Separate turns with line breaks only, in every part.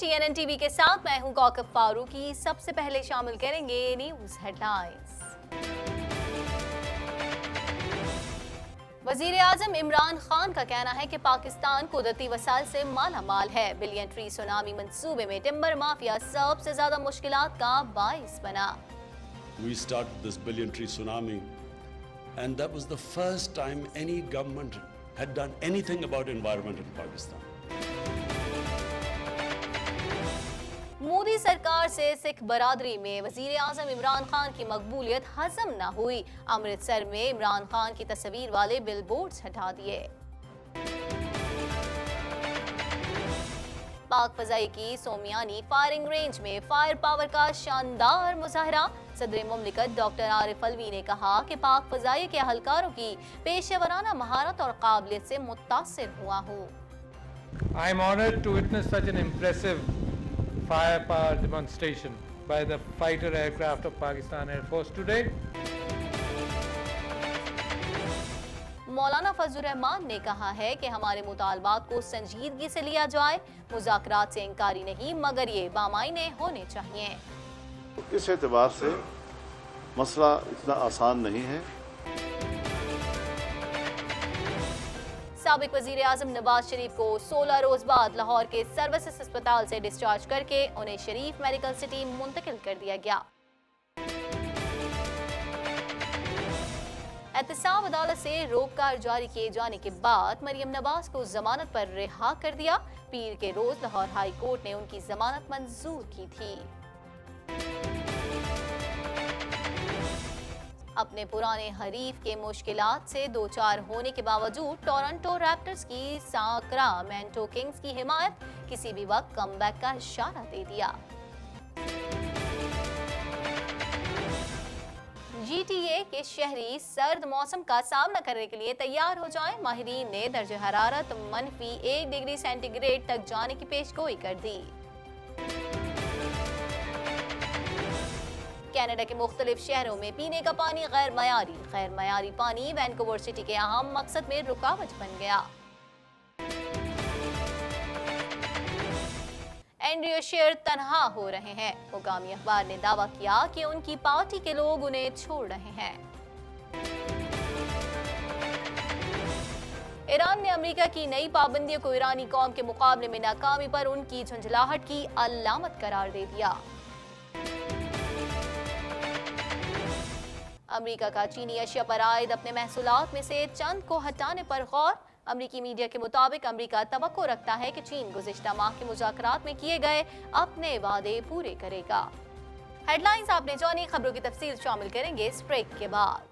CNN TV के साथ मैं हूं कौकब फारूकी। सबसे पहले शामिल करेंगे न्यूज हेडलाइंस। वजीर आजम इमरान खान का कहना है कि पाकिस्तान कुदरती वसाइल से माला माल है। बिलियन ट्री सुनामी मंसूबे में टिम्बर माफिया सबसे ज्यादा मुश्किलात का बाइस बना।
We started this billion tree tsunami, and that was the first time any government had done anything about environment in Pakistan.
Modi सरकार से सिख बरादरी में वजीर आजम इमरान खान की मकबूलियत हजम न हुई। अमृतसर में इमरान खान की तस्वीर वाले बिलबोर्ड्स हटा दिए। पाक फजाई की सोमियानी फायरिंग रेंज में फायर पावर का शानदार मुजाहरा। सदर मुमलिकत डॉक्टर आरिफ अलवी ने कहा कि पाक फजाई के अहलकारों की पेशेवराना महारत और काबिलियत से मुतासिर हुआ हूँ।
I am honored to witness such an impressive firepower demonstration by the fighter aircraft of Pakistan Air Force today.
मौलाना फजलुर रहमान ने कहा है कि हमारे मुतालबात को संजीदगी से लिया जाए। मुज़ाकरात से इनकारी नहीं, मगर ये बामायने होने चाहिए।
इस एतबार से मसला इतना आसान नहीं है।
साबिक वजीर आजम नवाज शरीफ को 16 रोज बाद लाहौर के सर्विसेज अस्पताल से डिस्चार्ज करके उन्हें शरीफ मेडिकल सिटी मुंतकिल कर दिया गया। एहतसाब अदालत से रोककार जारी किए जाने के बाद मरियम नवाज को जमानत पर रिहा कर दिया। पीर के रोज लाहौर हाई कोर्ट ने उनकी जमानत मंजूर की थी। अपने पुराने हरीफ के मुश्किलात से दो चार होने के बावजूद टोरंटो रैप्टर्स की साक्रामेंटो किंग्स की हिमायत किसी भी वक्त कमबैक का इशारा दे दिया। GTA के शहरी सर्द मौसम का सामना करने के लिए तैयार हो जाएं। माहिरीन ने दर्जे हरारत -1 डिग्री सेंटीग्रेड तक जाने की पेशगोई कर दी। कनाडा के मुख्तलिफ शहरों में पीने का पानी गैर मयारी पानी वैंकूवर सिटी के अहम मकसद में रुकावट बन गया। एंड्रयू शेर तनहा हो रहे हैं। मुकामी अखबार ने दावा किया कि उनकी पार्टी के लोग उन्हें छोड़ रहे हैं। ईरान ने अमेरिका की नई पाबंदियों को ईरानी कौम के मुकाबले में नाकामी पर उनकी झुंझलाहट की अलामत करार दे दिया। अमेरिका का चीनी अशिया पर आयद अपने महसूलात में से चंद को हटाने पर गौर। अमेरिकी मीडिया के मुताबिक अमेरिका तवक्को रखता है कि चीन गुज़िश्ता माह के मुज़ाकरात में किए गए अपने वादे पूरे करेगा। हेडलाइंस आपने जानी, खबरों की तफसील शामिल करेंगे इस ब्रेक के बाद।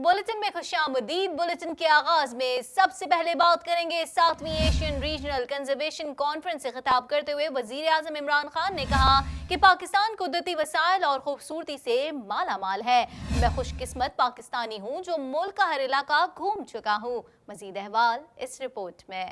बुलेटिन में खुशामदीद। बुलेटिन के आगाज में सबसे पहले बात करेंगे 7वीं एशियन रीजनल कंजर्वेशन कॉन्फ्रेंस से खिताब करते हुए वजीर आजम इमरान खान ने कहा कि पाकिस्तान कुदरती वसाइल और खूबसूरती से माला माल है। मैं खुशकिस्मत पाकिस्तानी हूँ जो मुल्क का हर इलाका घूम चुका हूँ। मजीद अहवाल इस रिपोर्ट में।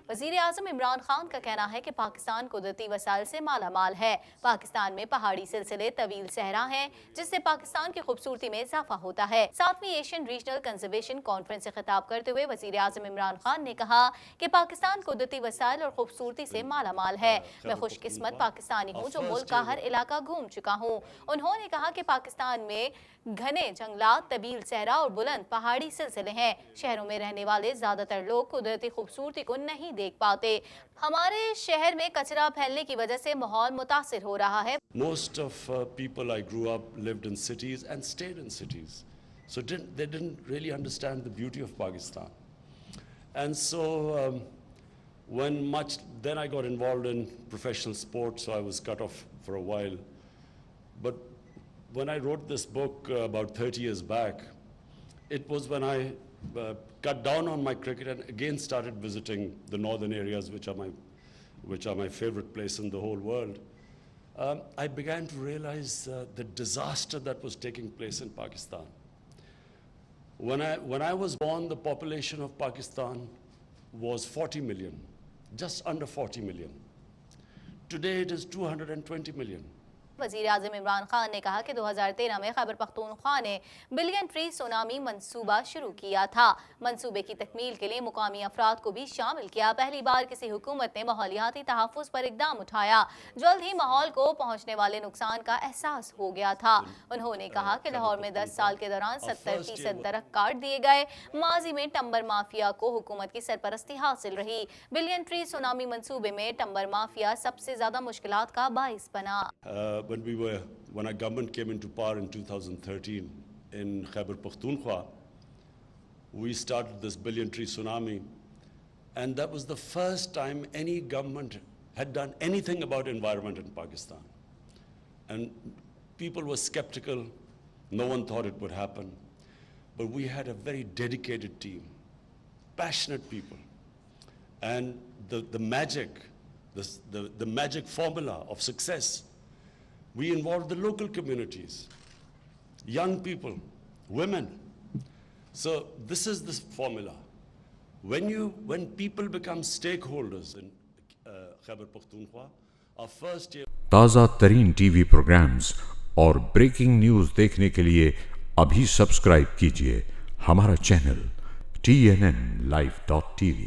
वज़ीर आज़म इमरान खान का कहना है कि पाकिस्तान कुदरती वसाइल से माला माल है। पाकिस्तान में पहाड़ी सिलसिले तवील सहरा हैं, जिससे पाकिस्तान की खूबसूरती में इजाफा होता है। 7वीं एशियन रीजनल कंजर्वेशन कॉन्फ्रेंस से खिताब करते हुए वज़ीर आज़म इमरान खान ने कहा कि पाकिस्तान कुदरती वसाइल और खूबसूरती से माला माल है। मैं खुशकिस्मत पाकिस्तानी हूँ जो मुल्क का हर इलाका घूम चुका हूँ। उन्होंने कहा कि पाकिस्तान में घने जंगलात, तवील सहरा और बुलंद पहाड़ी सिलसिले हैं। शहरों में रहने वाले ज्यादातर लोग कुदरती खूबसूरती को नहीं देख पाते। हमारे शहर में कचरा फैलने की वजह से माहौल मुतासिर हो रहा है।
Most of people I grew up lived in cities and stayed in cities, so they didn't really understand the beauty of Pakistan. And so then I got involved in professional sports, so I was cut off for a while. But when I wrote this book about 30 years back, it was when I cut down on my cricket and again started visiting the northern areas, which are my favorite place in the whole world. I began to realize the disaster that was taking place in Pakistan. When I was born, the population of Pakistan was 40 million, just under 40 million. Today it is 220 million.
वज़ीर आज़म इमरान खान ने कहा कि 2013 में खैबर पख्तूनख्वा ने billion tree tsunami मंसूबा शुरू किया था। मंसूबे की तकमील के लिए मुकामी अफराद को भी शामिल किया। पहली बार किसी हुकूमत ने माहौलियाती तहफ़्फ़ुज़ पर इक़दाम उठाया। जल्द ही माहौल को पहुँचने वाले नुकसान का एहसास हो गया था। उन्होंने कहा कि लाहौर में 10 साल के दौरान 70% दरख्त काट दिए गए। माजी में टम्बर माफिया को हुकूमत की सरपरस्ती हासिल रही। बिलियन ट्री सुनामी मंसूबे में टम्बर माफिया सबसे ज़्यादा मुश्किलात का बाइस बना।
When our government came into power in 2013 in Khyber Pakhtunkhwa, we started this billion tree tsunami, and that was the first time any government had done anything about environment in Pakistan. And people were skeptical, no one thought it would happen, but we had a very dedicated team, passionate people, and the magic formula of success. We involved the local communities, young people, women. So this is the formula. When people become stakeholders in Khyber Pakhtunkhwa, our first year.
ताज़ा तरीन TV programmes और breaking news देखने के लिए अभी subscribe कीजिए हमारा channel TNNlive.tv।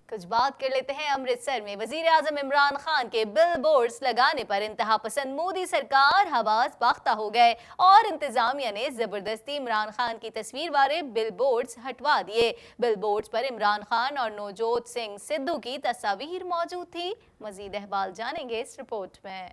कुछ बात कर लेते हैं अमृतसर में वजीर आजम इमरान खान के बिल बोर्ड्स लगाने पर इंतहा पसंद मोदी सरकार हवास बाख्ता हो गए और इंतजामिया ने जबरदस्ती इमरान खान की तस्वीर वाले बिल बोर्ड्स हटवा दिए। बिल बोर्ड्स पर इमरान खान और नवजोत सिंह सिद्धू की तस्वीर मौजूद थी। मजीद अहवाल जानेंगे इस रिपोर्ट में।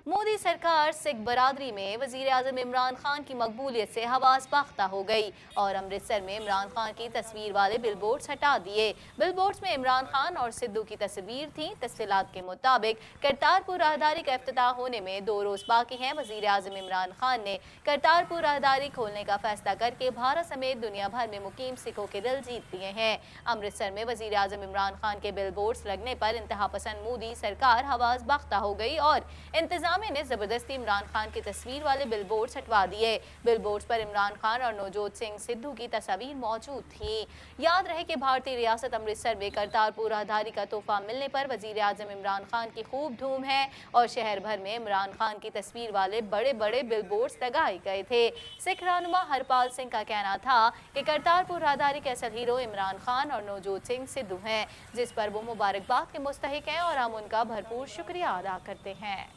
मोदी सरकार सिख बरादरी में वजीर आजम इमरान खान की मकबूलियत से हवास बाख्ता हो गई और अमृतसर में इमरान खान की तस्वीर वाले बिलबोर्ड्स हटा दिए। बिलबोर्ड्स में इमरान खान और सिद्धू की तस्वीर थी। तफसीलात के मुताबिक करतारपुर राहदारी का इफ्तिताह होने में 2 रोज बाकी हैं। वजीर आजम इमरान खान ने करतारपुर राहदारी खोलने का फैसला करके भारत समेत दुनिया भर में मुकीम सिखों के दिल जीत लिए हैं। अमृतसर में वजीर आजम इमरान खान के बिलबोर्ड्स लगने पर इंतहा पसंद मोदी सरकार हवास बाख्ता हो गई और इंतजामिया ने जबरदस्ती इमरान खान की तस्वीर वाले बिलबोर्ड्स हटवा दिए। बिलबोर्ड्स पर इमरान खान और नवजोत सिंह सिद्धू की तस्वीर मौजूद थी। याद रहे कि भारतीय रियासत अमृतसर में करतारपुर राहदारी का तोहफा मिलने पर वजीर आजम इमरान खान की खूब धूम है और शहर भर में इमरान खान की तस्वीर वाले बड़े बड़े बिलबोर्ड्स लगाए गए थे। सिख रहनुमा हरपाल सिंह का कहना था कि करतारपुर राहदारी के असल हीरो इमरान खान और नवजोत सिंह सिद्धू हैं, जिस पर वो मुबारकबाद के मुस्तहिक हैं और हम उनका भरपूर शुक्रिया अदा करते हैं।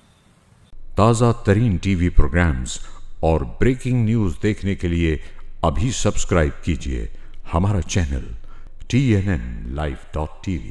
ताज़ा तरीन टीवी प्रोग्राम्स और ब्रेकिंग न्यूज़ देखने के लिए अभी सब्सक्राइब कीजिए हमारा चैनल TNNlive.tv।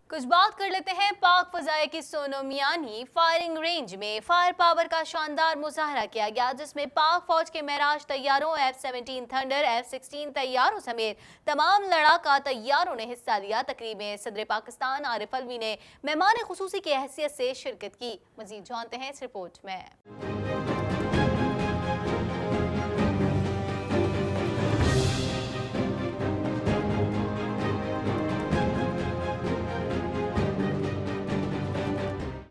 कुछ बात कर लेते हैं पाक फजाए की सोनो मियानी फायरिंग रेंज में फायर पावर का शानदार मुजाहरा किया गया, जिसमें पाक फौज के मेराज तैयारों, F-17 थंडर, F-16 तैयारों समेत तमाम लड़ाका तैयारों ने हिस्सा लिया। तकरीब में सदर पाकिस्तान आरिफ अलवी ने मेहमान खुसूसी की हैसियत से शिरकत की। मजीद जानते हैं इस रिपोर्ट में।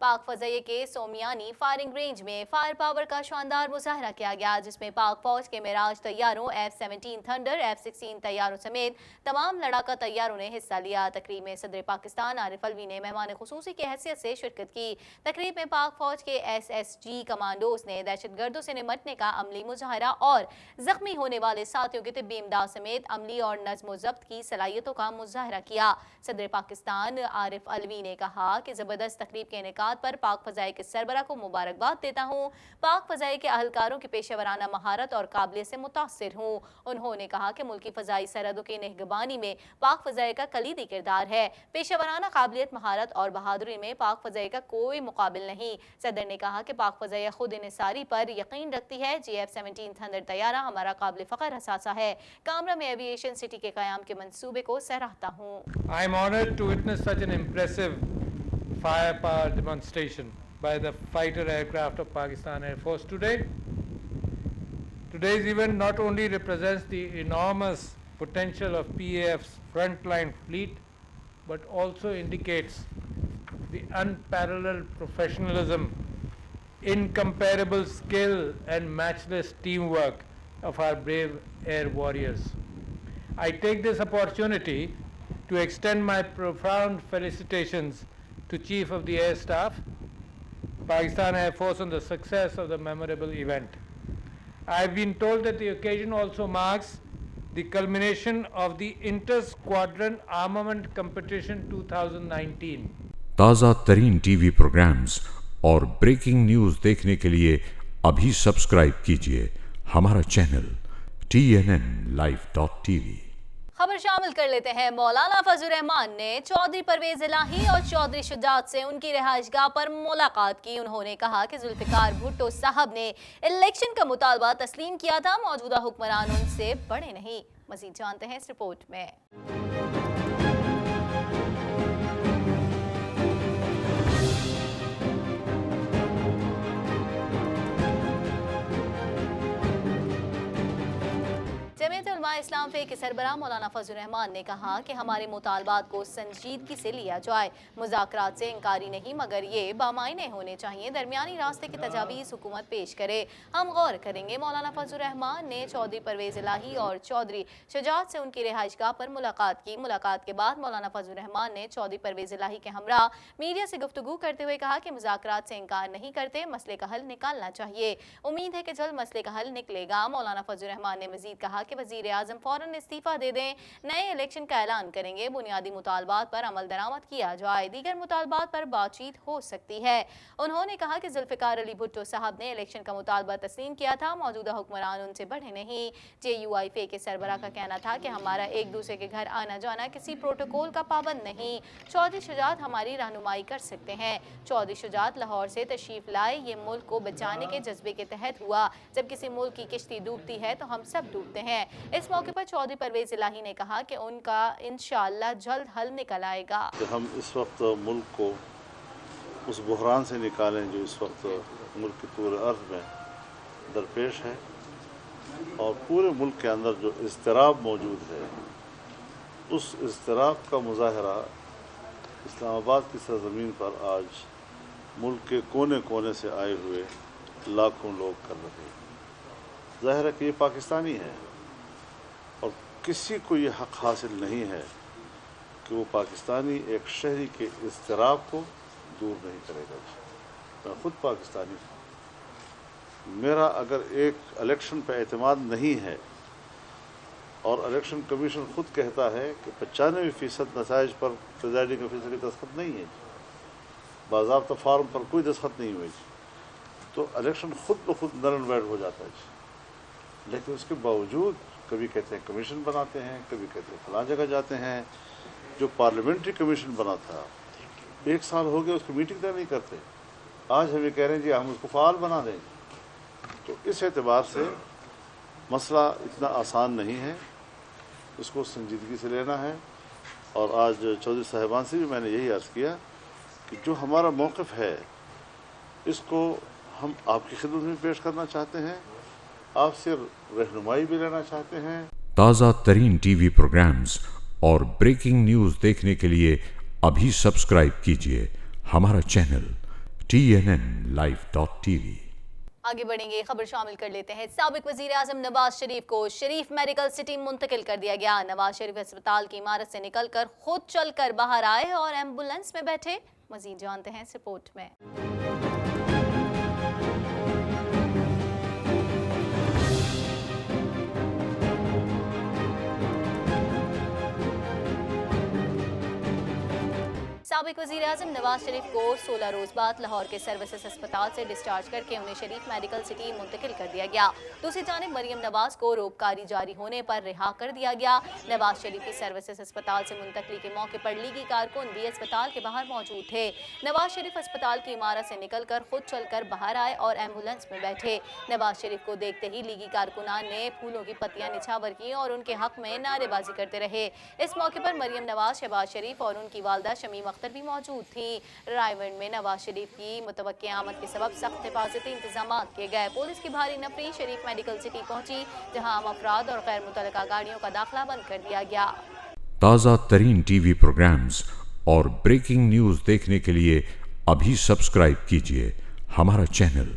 पाक फजाइये के सोमियानी फायरिंग रेंज में फायर पावर का शानदार मुजाहरा किया गया, जिसमें पाक फौज के मेराज तैयारों, F-17 थंडर, F-16 तैयारों समेत तमाम लड़ाका तैयारों ने हिस्सा लिया। तकरीब में सदर पाकिस्तान आरिफ अलवी ने मेहमान खुसूसी की हैसियत से शिरकत की। तकरीब में पाक फौज के SSG कमांडोज ने दहशतगर्दों से निमटने का अमली मुजाहरा और जख्मी होने वाले साथियों की तिब्बी इमदाद समेत अमली और नज़्म ज़ब्त की सलाहियतों का मुजाहरा किया। सदर पाकिस्तान आरिफ अलवी ने कहा कि ज़बरदस्त तकरीब के इनेकाद पर पाक फजाई के सरबरा को मुबारकबाद देता हूँ। पाक फजाई के अहलकारों की पेशेवराना महारत और काबिलियत से मुतासिर हूँ। उन्होंने कहा कि मुल्की फजाई सरहदों की निगहबानी में पाक फजाई का कलीदी किरदार है। पेशेवराना काबिलियत, महारत और बहादुरी में पाक फजाई का कोई मुकाबिल नहीं। सदर ने कहा कि पाक फजाई खुद इन्हिसारी पर यकीन रखती है। F-17 थंडर तैयारा हमारा काबिल फ़ख्र असासा है। कामरा में एविएशन सिटी के क़याम के मंसूबे को सराहता हूँ।
I am honored to witness such an impressive firepower demonstration by the fighter aircraft of Pakistan Air Force today. Today's event not only represents the enormous potential of PAF's frontline fleet, but also indicates the unparalleled professionalism, incomparable skill and matchless teamwork of our brave air warriors. I take this opportunity to extend my profound felicitations to Chief of the Air Staff, Pakistan Air Force, on the success of the memorable event. I have been told that the occasion also marks the culmination of the Inter-Squadron Armament Competition 2019.
ताज़ा तरीन TV programmes और breaking news देखने के लिए अभी subscribe कीजिए हमारा channel TNNlive.tv।
खबर शामिल कर लेते हैं। मौलाना फजल रहमान ने चौधरी परवेज इलाही और चौधरी शुजात से उनकी रिहाइशगाह पर मुलाकात की। उन्होंने कहा कि जुल्फिकार भुट्टो साहब ने इलेक्शन का मुतालबा तस्लीम किया था, मौजूदा हुक्मरान उनसे बड़े नहीं। मजीद जानते हैं इस रिपोर्ट में। जमीयत उलमा इस्लाम फे के सरबराह मौलाना फजल रहमान ने कहा कि हमारे मुतालबात को संजीदगी से लिया जाए, मुज़ाकरात से इंकारी नहीं मगर ये बामायने होने चाहिए, दरमियानी रास्ते की तजावीज़ हुकूमत पेश करे, हम गौर करेंगे। मौलाना फजल रहमान ने चौधरी परवेज इलाही और चौधरी शुजात से उनकी रिहाइशगाह पर मुलाकात की। मुलाकात के बाद मौलाना फजल रहमान ने चौधरी परवेज इलाही के हमरा मीडिया से गुफ्तगू करते हुए कहा कि मुज़ाकरात से इंकार नहीं करते, मसले का हल निकालना चाहिए, उम्मीद है कि जल्द मसले का हल निकलेगा। मौलाना फजल रहमान ने मजीद कहा कि वज़ीर आज़म फौरन इस्तीफा दे दें, नए इलेक्शन का ऐलान करेंगे, बुनियादी मुतालबात पर अमल दरामद किया जाए, दीगर मुतालबात पर बातचीत हो सकती है। उन्होंने कहा कि जुल्फिकार अली भुट्टो साहब ने इलेक्शन का मुतालबा तस्लीम किया था, मौजूदा हुक्मरान उनसे बढ़े नहीं। JUIF के सरबराह का कहना था कि हमारा एक दूसरे के घर आना जाना किसी प्रोटोकॉल का पाबंद नहीं, चौधरी शुजात हमारी रहनुमाई कर सकते हैं। चौधरी शुजात लाहौर से तशरीफ लाए, ये मुल्क को बचाने के जज्बे के तहत हुआ, जब किसी मुल्क की किश्ती डूबती है तो हम सब डूबते हैं। इस मौके पर चौधरी परवेज इलाही ने कहा कि उनका इंशाअल्लाह जल्द हल निकल आएगा।
हम इस वक्त मुल्क को उस बहरान से निकालें जो इस वक्त मुल्क के पूरे अर्ज में दरपेश है, और पूरे मुल्क के अंदर जो इज़्तिराब मौजूद है, उस इज़्तिराब का मुज़ाहरा इस्लामाबाद की सरज़मीन पर आज मुल्क के कोने कोने से आए हुए लाखों लोग कर रहे हैं। ज़ाहिर है कि ये पाकिस्तानी है और किसी को ये हक़ हासिल नहीं है कि वो पाकिस्तानी एक शहरी के इज़्तिराब को दूर नहीं करेगा। मैं ख़ुद पाकिस्तानी हूँ, मेरा अगर एक इलेक्शन पर एतमाद नहीं है और इलेक्शन कमीशन ख़ुद कहता है कि 95% नताइज पर प्रिजाइडिंग ऑफिसर की दस्तखत नहीं है, बाज़ाब्ता फार्म पर कोई दस्तखत नहीं हुई, तो इलेक्शन ख़ुद ब खुद नल एंड वाइड हो जाता है। लेकिन उसके बावजूद कभी कहते हैं कमीशन बनाते हैं, कभी कहते हैं फलां जगह जाते हैं। जो पार्लियामेंट्री कमीशन बना था 1 साल हो गया, उसकी मीटिंग तक नहीं करते। आज हम ये कह रहे हैं जी हम उसको फ़ाल बना दें। तो इस एतबार से मसला इतना आसान नहीं है, इसको संजीदगी से लेना है। और आज चौधरी साहिबान से भी मैंने यही अर्ज़ किया कि जो हमारा मौक़िफ़ है इसको हम आपकी खिदमत में पेश करना चाहते हैं, आपसे रहनुमाई भी लेना चाहते हैं।
ताज़ा तरीन टीवी प्रोग्राम्स और ब्रेकिंग न्यूज़ देखने के लिए अभी सब्सक्राइब कीजिए हमारा चैनल TNNlive.tv।
आगे बढ़ेंगे, खबर शामिल कर लेते हैं। साबिक वजीर आजम नवाज शरीफ को शरीफ मेडिकल सिटी मुंतकिल कर दिया गया। नवाज शरीफ अस्पताल की इमारत से निकलकर खुद चलकर बाहर आए और एम्बुलेंस में बैठे। मजीद जानते हैं इस रिपोर्ट में। साबिक वज़ीर आज़म नवाज शरीफ को 16 रोज़ बाद लाहौर के सर्विसेज अस्पताल से डिस्चार्ज करके उन्हें शरीफ मेडिकल सिटी मुंतकिल कर दिया गया। दूसरी जानिब मरियम नवाज को रोबकारी जारी होने पर रिहा कर दिया गया। नवाज शरीफ की सर्विसेज अस्पताल से मुंतकली के मौके पर लीगी कारकुन भी अस्पताल के बाहर मौजूद थे। नवाज शरीफ अस्पताल की इमारत से निकलकर खुद चलकर बाहर आए और एम्बुलेंस में बैठे। नवाज शरीफ को देखते ही लीगी कारकुनान ने फूलों की पत्तियां निछावर की और उनके हक में नारेबाजी करते रहे। इस मौके पर मरियम नवाज, शहबाज शरीफ और उनकी वालदा शमीम अख्तर भी मौजूद थी। रायगढ़ में नवाज शरीफ की मुतवक्की आमद के सबब सख्त हिफाजती इंतजाम किए गए। पुलिस की भारी नफरी शरीफ मेडिकल सिटी पहुंची, जहां आम अफराद और गैर मुतल्लका गाड़ियों का दाखिला बंद कर दिया गया।
ताज़ा तरीन टीवी प्रोग्राम्स और ब्रेकिंग न्यूज देखने के लिए अभी सब्सक्राइब कीजिए हमारा चैनल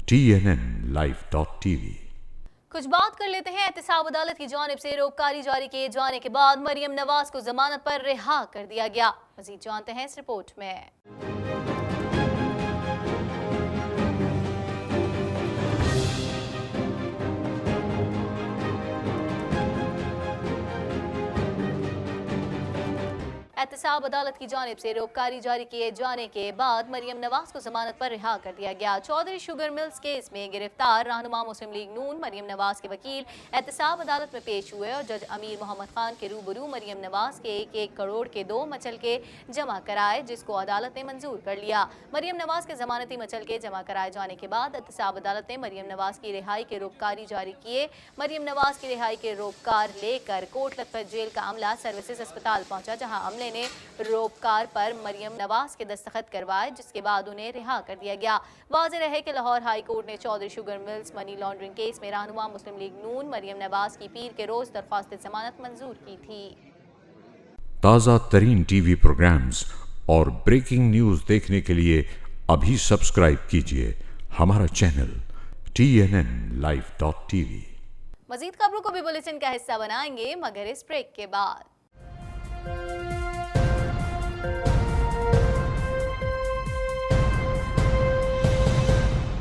TNNlive.tv।
कुछ बात कर लेते हैं एहतसाब अदालत की जानिब से रोबकारी जारी किए जाने के बाद मरियम नवाज को जमानत पर रिहा कर दिया गया। मजीद जानते हैं इस रिपोर्ट में। एहतसाब अदालत की जानिब से रोबकारी जारी किए जाने के बाद मरियम नवाज को जमानत पर रिहा कर दिया गया। चौधरी शुगर मिल्स केस में गिरफ्तार रहनुमा मुस्लिम लीग नून मरियम नवाज के वकील एहतसाब अदालत में पेश हुए और जज अमीर मोहम्मद खान के रूबरू मरियम नवाज के 1-1 करोड़ के 2 मचलके जमा कराए, जिसको अदालत ने मंजूर कर लिया। मरियम नवाज के जमानती मचलके जमा कराए जाने के बाद एहतसाब अदालत ने मरियम नवाज की रिहाई के रोबकारी जारी किए। मरियम नवाज की रिहाई के रोबकार लेकर कोट लखपत जेल का अमला सर्विसेज अस्पताल पहुंचा, जहां अमले ने रोबकार पर मरियम नवाज के दस्तखत करवाए, जिसके बाद उन्हें रिहा कर दिया गया। वाज़ेह रहे कि लाहौर हाई कोर्ट ने Chaudhry sugar mills money laundering case में रहनुमा मुस्लिम लीग नून मरियम नवाज की पीर के रोज दरख्वास्त जमानत मंजूर की थी।
ताज़ा तरीन टीवी प्रोग्राम्स और ब्रेकिंग न्यूज देखने के लिए अभी सब्सक्राइब कीजिए हमारा चैनल TNNlive.tv।
मजीद खबरों को भी बुलेटिन का हिस्सा बनाएंगे, मगर इस ब्रेक के बाद।